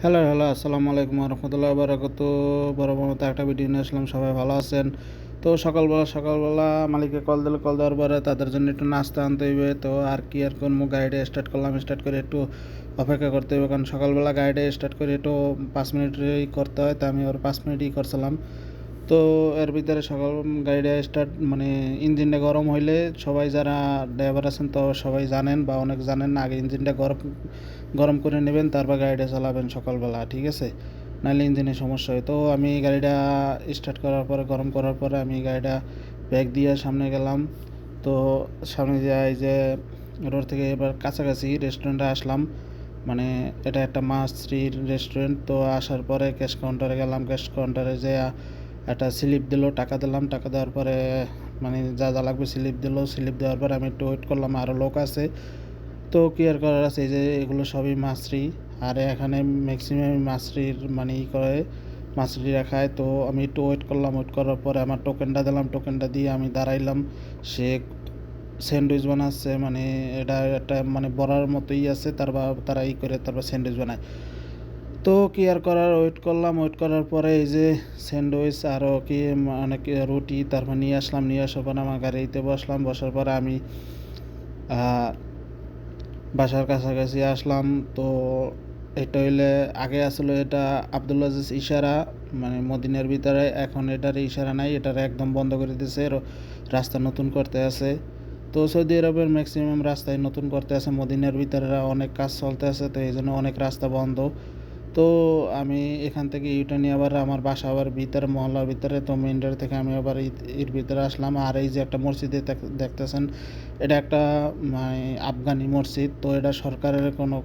Hello, hello, আসসালামু আলাইকুম রহমতুল্লাহ বারাকাতু। বড় মতো একটা ভিডিও নিয়ে আসলাম, সবাই ভালো আছেন? তো সকালবেলা মালিককে কল দেওয়ার পরে তাদের জন্য একটু নাস্তা আনতে হইবে। তো আর কি আর করবো, গাড়িটা স্টার্ট করলাম, স্টার্ট করে একটু অপেক্ষা করতে হবে, কারণ সকালবেলা গাড়িটা স্টার্ট করে একটু 5 মিনিটই করতে হয়। তো আমি ওর 5 মিনিটই করছিলাম। তো এর ভিতরে সকাল গাড়িটা স্টার্ট মানে ইঞ্জিনটা গরম হইলে সবাই যারা ড্রাইভার আছেন তো সবাই জানেন বা অনেক জানেন না, আগে ইঞ্জিনটা গরম গরম করে নেবেন, তারপর গাড়িটা চালাবেন সকালবেলা, ঠিক আছে? নাহলে ইঞ্জিনের সমস্যা হয়। তো আমি গাড়িটা স্টার্ট করার পরে, গরম করার পরে আমি গাড়িটা ব্যাক দিয়ে সামনে গেলাম। তো সামনে যাই যে রোড থেকে এবার কাছাকাছি রেস্টুরেন্টে আসলাম। মানে এটা একটা মাছরির রেস্টুরেন্ট। তো আসার পরে ক্যাশ কাউন্টারে গেলাম, ক্যাশ কাউন্টারে যে একটা স্লিপ দিল, টাকা দিলাম, টাকা দেওয়ার পরে মানে যা যা লাগবে স্লিপ দিল, স্লিপ দেওয়ার পরে আমি একটু ওয়েট করলাম, আরও লোক আছে। তো কি আর করার আছে, এই যে এগুলো সবই মাছরি। আর এখানে ম্যাক্সিমাম মাছরির মানে করে মাছরিরা খায়। তো আমি একটু ওয়েট করলাম, ওয়েট করার পরে আমার টোকেনটা দিলাম, টোকেনটা দিয়ে আমি দাঁড়াইলাম। সে স্যান্ডউইচ বানাচ্ছে, মানে এটা একটা মানে বড়ার মতোই আছে, তারা করে তারপর স্যান্ডউইচ বানায়। তো কি আর করার, ওয়েট করলাম, ওয়েট করার পরে এই যে স্যান্ডউইচ আরও কি মানে রুটি তারপর নিয়ে আসলাম, নিয়ে আসার পরে আমার গাড়িতে বসলাম, বসার পরে আমি বাসার কাছাকাছি আসলাম। তো এটা হইলে আগে আসলে এটা আব্দুল আজিজ ইশারা, মানে মদিনার ভিতরে, এখন এটার ইশারা নাই, এটার একদম বন্ধ করে দিয়েছে, রাস্তা নতুন করতে আছে। তো সৌদি আরবের ম্যাক্সিমাম রাস্তায় নতুন করতে আছে, মদিনার ভিতরে অনেক কাজ চলতে আছে, তো এই জন্য অনেক রাস্তা বন্ধ। তো আমি এখান থেকে ইউটার্ন নিয়ে আবার আমার বাসা আবার ভিতরে, মহল্লার ভিতরে। তো মেইন রোড থেকে আমি আবার এর ভিতরে আসলাম। আর এই যে একটা মসজিদ দেখতেছেন, এটা একটা মানে আফগানি মসজিদ। তো এটা সরকারের কোনো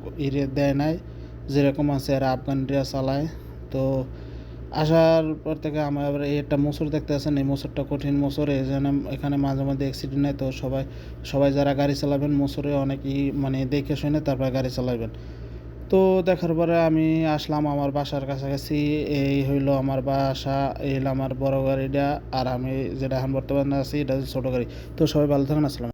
দেয় নাই, যেরকম আছে এরা আফগানিরা চালায়। তো আসার পর থেকে আমার আবার এই একটা মোচর দেখতে আছেন, এই মোচরটা কঠিন মোচর, এই জন্য এখানে মাঝে মধ্যে অ্যাক্সিডেন্ট হয়। তো সবাই যারা গাড়ি চালাবেন মোচরে অনেকই মানে দেখে শুনে তারপর গাড়ি চালাবেন। তো দেখার পরে আমি আসলাম আমার বাসার কাছাকাছি। এই হইলো আমার বাসা, এই হলো আমার বড় গাড়িটা। আর আমি যেটা এখন বর্তমানে আছি এটা হচ্ছে ছোটো গাড়ি। তো সবাই ভালো থাকেন, আসসালাম।